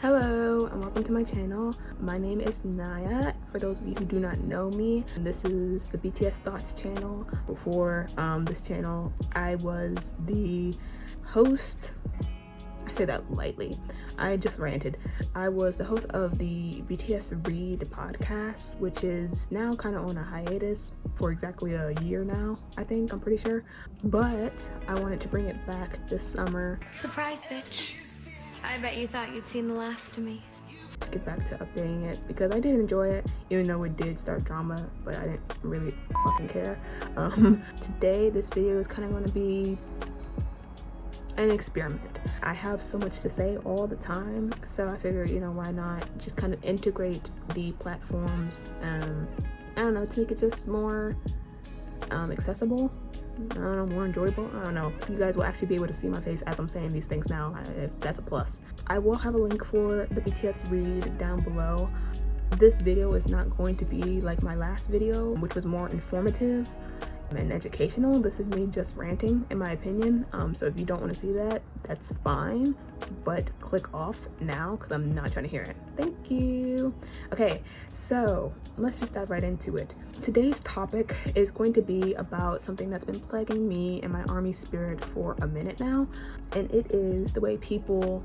Hello and welcome to my channel. My name is Naya. For those of you who do not know me, this is the BTS Thoughts channel. Before this channel, I was the host. I say that lightly. I just ranted. I was the host of the BTS Read podcast, which is now kind of on a hiatus for exactly a year now, I think. I'm pretty sure. But I wanted to bring it back this summer. Surprise, bitch. I bet you thought you'd seen the last of me. To get back to updating it because I did enjoy it, even though it did start drama, but I didn't really fucking care. Today, this video is kind of going to be an experiment. I have so much to say all the time, so I figured, why not just kind of integrate the platforms, I don't know, to make it just more accessible. I don't know, more enjoyable. I don't know. You guys will actually be able to see my face as I'm saying these things now. That's a plus. I will have a link for the BTS Read down below. This video is not going to be like my last video, which was more informative and educational. This is me just ranting, in my opinion. So if you don't want to see that, that's fine. But click off now because I'm not trying to hear it. Thank you. Okay, so let's just dive right into it. Today's topic is going to be about something that's been plaguing me and my army spirit for a minute now, and it is the way people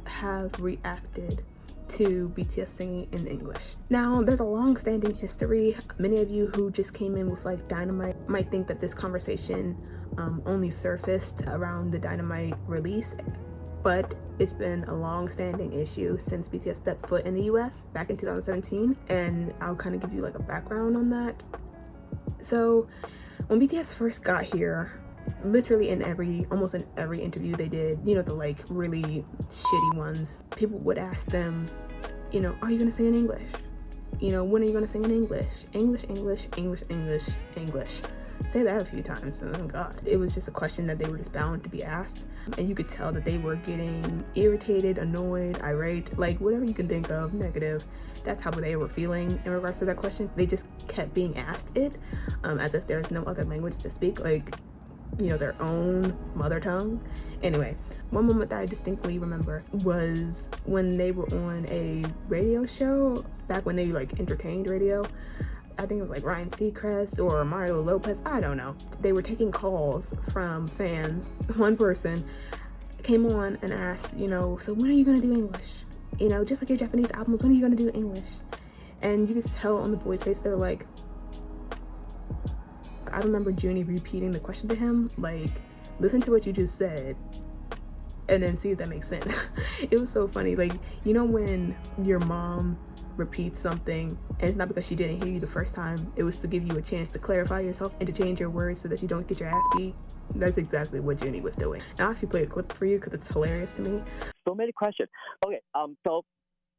have reacted to BTS singing in English. Now, there's a long-standing history. Many of you who just came in with like Dynamite might think that this conversation only surfaced around the Dynamite release, but it's been a long-standing issue since BTS stepped foot in the US back in 2017, and I'll kind of give you like a background on that. So when BTS first got here, literally almost in every interview they did, the like really shitty ones, people would ask them, are you gonna sing in English? When are you gonna sing in English? English, English, English, English, English. Say that a few times, and oh god. It was just a question that they were just bound to be asked, and you could tell that they were getting irritated, annoyed, irate, like whatever you can think of, negative. That's how they were feeling in regards to that question. They just kept being asked it, as if there's no other language to speak, like their own mother tongue. Anyway, one moment that I distinctly remember was when they were on a radio show back when they like entertained radio. I think it was like Ryan Seacrest or Mario Lopez, I don't know. They were taking calls from fans. One person came on and asked, so when are you gonna do English? Just like your Japanese albums, when are you gonna do English? And you could tell on the boys' face, they're like, I remember Junie repeating the question to him, like, listen to what you just said and then see if that makes sense. It was so funny. Like, when your mom repeats something and it's not because she didn't hear you the first time, it was to give you a chance to clarify yourself and to change your words so that you don't get your ass beat. That's exactly what Junie was doing. And I'll actually play a clip for you because it's hilarious to me. So many questions. Okay, so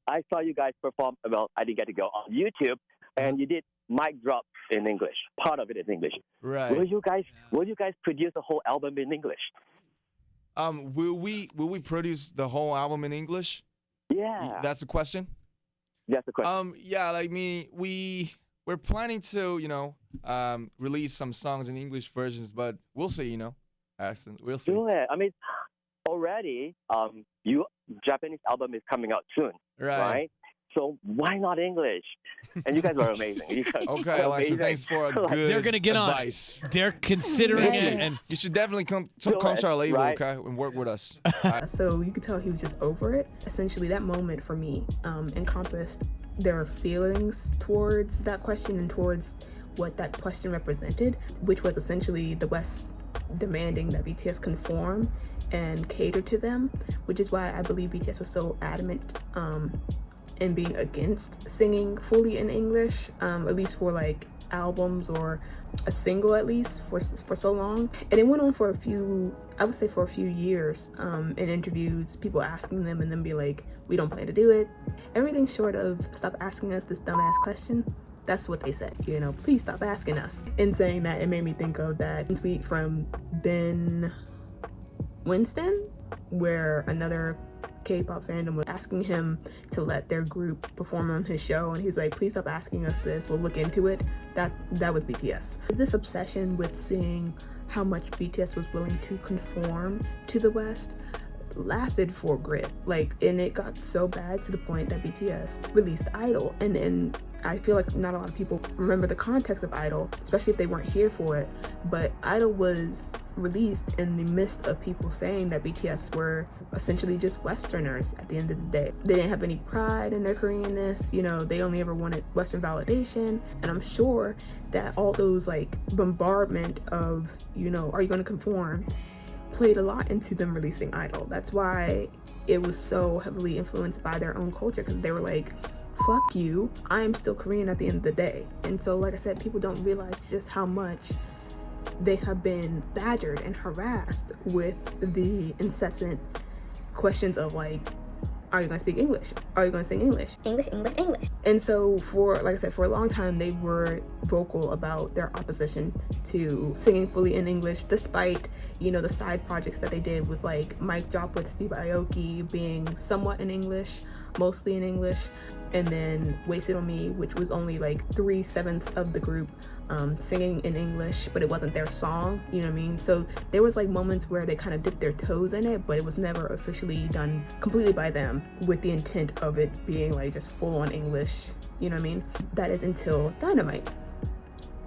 I saw you guys perform, well, I didn't get to go on YouTube, and you did mic drop in English. Part of it is English. Right. Will you guys produce a whole album in English? Will we produce the whole album in English? Yeah. That's the question? That's the question. Yeah, like we're planning to, release some songs in English versions, but we'll see, We'll see. Yeah, I mean, already, your Japanese album is coming out soon, right? So why not English? And you guys are amazing. Okay, Alexa, thanks for a good They're gonna get advice. on. They're considering it, and you should definitely come to our label, right? Okay, and work with us. So you could tell he was just over it. Essentially, that moment for me encompassed their feelings towards that question and towards what that question represented, which was essentially the West demanding that BTS conform and cater to them, which is why I believe BTS was so adamant in being against singing fully in English, at least for like albums or a single, at least for so long. And it went on for a few years, in interviews, people asking them and then be like, we don't plan to do it. Everything short of stop asking us this dumbass question. That's what they said, please stop asking us. In saying that, it made me think of that tweet from Ben Winston, where another K-pop fandom was asking him to let their group perform on his show, and he's like, please stop asking us this, we'll look into it. That was BTS. This obsession with seeing how much BTS was willing to conform to the West lasted for Grit. Like, and it got so bad to the point that BTS released Idol. And I feel like not a lot of people remember the context of Idol, especially if they weren't here for it. But Idol was released in the midst of people saying that BTS were essentially just Westerners at the end of the day. They didn't have any pride in their Koreanness, you know, they only ever wanted Western validation. And I'm sure that all those like bombardment of, you know, are you going to conform, played a lot into them releasing Idol. That's why it was so heavily influenced by their own culture, because they were like, fuck you, I am still Korean at the end of the day. And so, like I said, people don't realize just how much they have been badgered and harassed with the incessant questions of like, are you going to speak English? Are you going to sing English? English, English, English. And so for, like I said, for a long time, they were vocal about their opposition to singing fully in English, despite, you know, the side projects that they did with like Mike Job with Steve Aoki being somewhat in English, mostly in English, and then Wasted on Me, which was only like 3/7 of the group singing in English, but it wasn't their song, you know what I mean? So there was like moments where they kind of dipped their toes in it, but it was never officially done completely by them with the intent of it being like just full on English, you know what I mean? That is until Dynamite.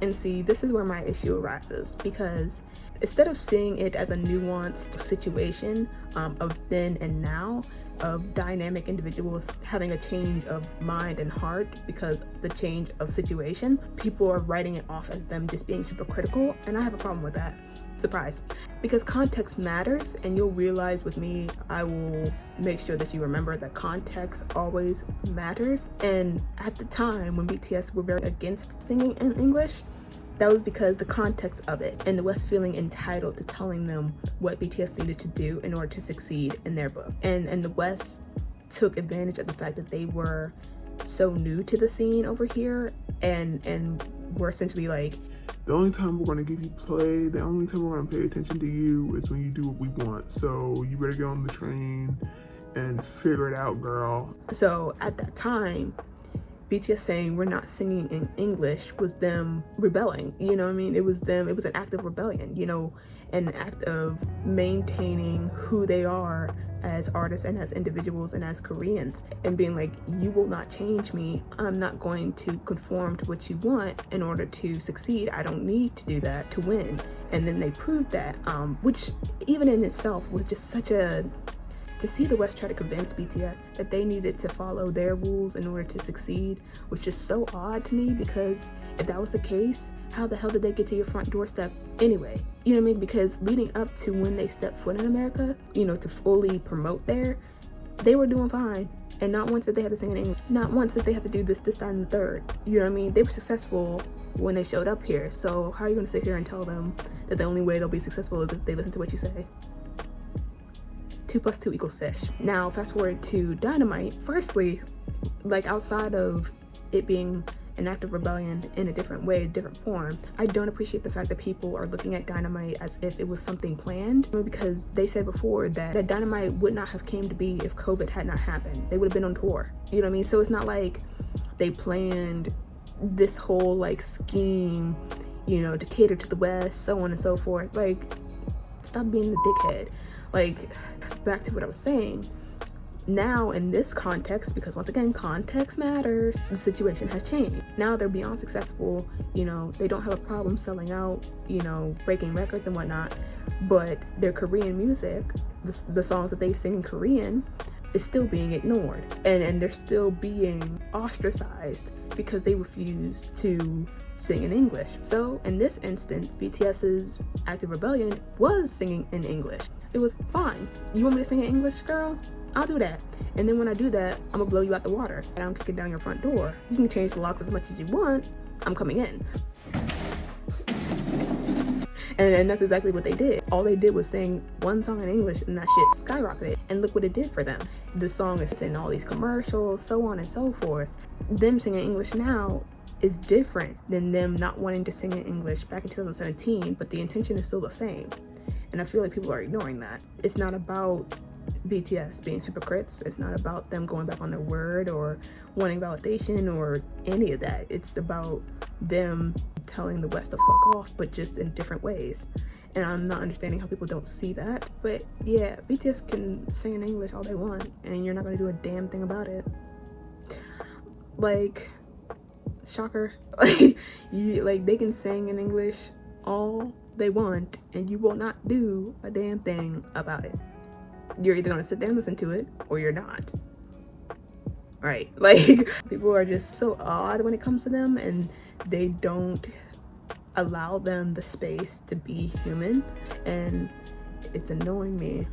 And see, this is where my issue arises, because instead of seeing it as a nuanced situation of then and now, of dynamic individuals having a change of mind and heart because the change of situation, people are writing it off as them just being hypocritical, and I have a problem with that. Surprise. Because context matters, and you'll realize with me, I will make sure that you remember that context always matters. And at the time when BTS were very against singing in English, that was because the context of it and the West feeling entitled to telling them what BTS needed to do in order to succeed in their book. And the West took advantage of the fact that they were so new to the scene over here, and were essentially like, the only time we're going to give you play, the only time we're going to pay attention to you is when you do what we want. So you better get on the train and figure it out, girl. So at that time, BTS saying we're not singing in English was them rebelling, you know what I mean? It was them, it was an act of rebellion, you know, an act of maintaining who they are as artists and as individuals and as Koreans, and being like, you will not change me. I'm not going to conform to what you want in order to succeed. I don't need to do that to win. And then they proved that, which even in itself was just such a, to see the West try to convince BTS that they needed to follow their rules in order to succeed was just so odd to me, because if that was the case, how the hell did they get to your front doorstep anyway? You know what I mean? Because leading up to when they stepped foot in America, you know, to fully promote there, they were doing fine. And not once did they have to sing in English. Not once did they have to do this, that, and the third. You know what I mean? They were successful when they showed up here. So how are you going to sit here and tell them that the only way they'll be successful is if they listen to what you say? 2 + 2 = fish. Now, fast forward to Dynamite. Firstly, like, outside of it being an act of rebellion in a different way, a different form, I don't appreciate the fact that people are looking at Dynamite as if it was something planned, because they said before that Dynamite would not have came to be if COVID had not happened. They would have been on tour, you know what I mean? So it's not like they planned this whole like scheme, you know, to cater to the West, so on and so forth. Like, stop being the dickhead. Like, back to what I was saying, now in this context, because once again, context matters, the situation has changed. Now they're beyond successful, you know, they don't have a problem selling out, you know, breaking records and whatnot, but their Korean music, the songs that they sing in Korean, is still being ignored, and they're still being ostracized because they refuse to sing in English. So in this instance, BTS's act of rebellion was singing in English. It was fine. You want me to sing in English, girl? I'll do that. And then when I do that, I'm gonna blow you out the water and I'm kicking down your front door. You can change the locks as much as you want. I'm coming in. And that's exactly what they did. All they did was sing one song in English, and that shit skyrocketed. And look what it did for them. The song is in all these commercials, so on and so forth. Them singing English now is different than them not wanting to sing in English back in 2017, but the intention is still the same. And I feel like people are ignoring that. It's not about BTS being hypocrites. It's not about them going back on their word or wanting validation or any of that. It's about them telling the West to fuck off, but just in different ways. And I'm not understanding how people don't see that. But yeah, BTS can sing in English all they want, and you're not gonna do a damn thing about it. Like, shocker. Like they can sing in English all they want, and you will not do a damn thing about it. You're either gonna sit there and listen to it, or you're not. Right? Like, people are just so odd when it comes to them, and they don't allow them the space to be human, and it's annoying me.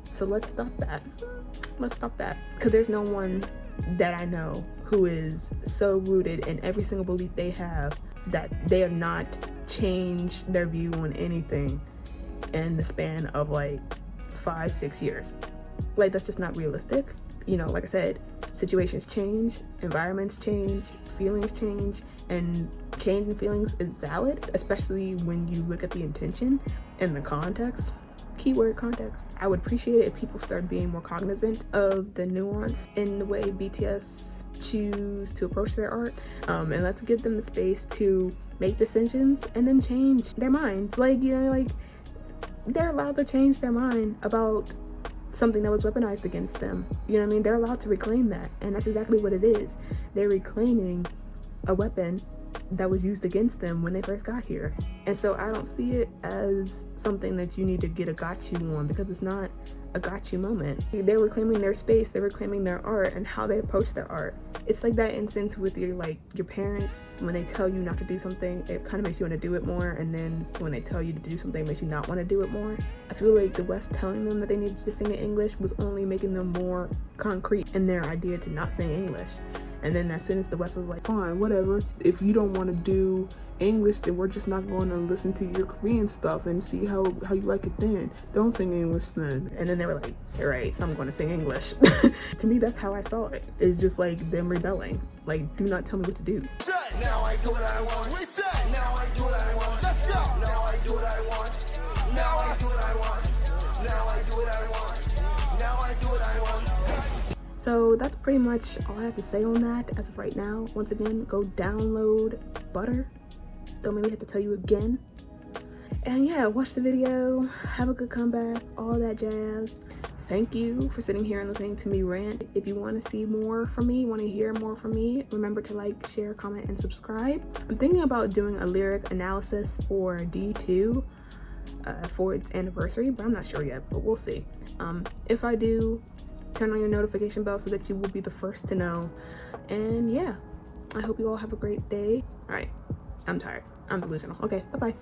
So let's stop that. Let's stop that. Because there's no one that I know who is so rooted in every single belief they have that they have not changed their view on anything in the span of like 5-6 years. Like, that's just not realistic. You know, like I said, situations change, environments change, feelings change, and change in feelings is valid, especially when you look at the intention and the context. Keyword context. I would appreciate it if people start being more cognizant of the nuance in the way BTS choose to approach their art, and let's give them the space to make decisions and then change their minds. Like, you know, like, they're allowed to change their mind about something that was weaponized against them. You know what I mean? They're allowed to reclaim that, and that's exactly what it is. They're reclaiming a weapon that was used against them when they first got here. And so I don't see it as something that you need to get a got you on, because it's not a got you moment. They're reclaiming their space, they're reclaiming their art and how they approach their art. It's like that instance with your parents, when they tell you not to do something, it kind of makes you want to do it more, and then when they tell you to do something, it makes you not want to do it more. I feel like the West telling them that they needed to sing in English was only making them more concrete in their idea to not sing English. And then as soon as the West was like, fine, whatever, if you don't want to do English, then we're just not going to listen to your Korean stuff and see how you like it then. Don't sing English then. And then they were like, all right, so I'm going to sing English. To me, that's how I saw it. It's just like them rebelling. Like, do not tell me what to do. Now I do what I want. We say, now I do what I want. Let's go. Now I do what I want. Now I do what I want. Now I do what I want. Now I do what I want. So that's pretty much all I have to say on that as of right now. Once again, go download Butter. Don't make me have to tell you again. And yeah, watch the video, have a good comeback, all that jazz. Thank you for sitting here and listening to me rant. If you want to see more from me, want to hear more from me, remember to like, share, comment, and subscribe. I'm thinking about doing a lyric analysis for D2 for its anniversary, but I'm not sure yet, but we'll see. If I do, turn on your notification bell so that you will be the first to know. And yeah, I hope you all have a great day. All right, I'm tired. I'm delusional. Okay, bye-bye.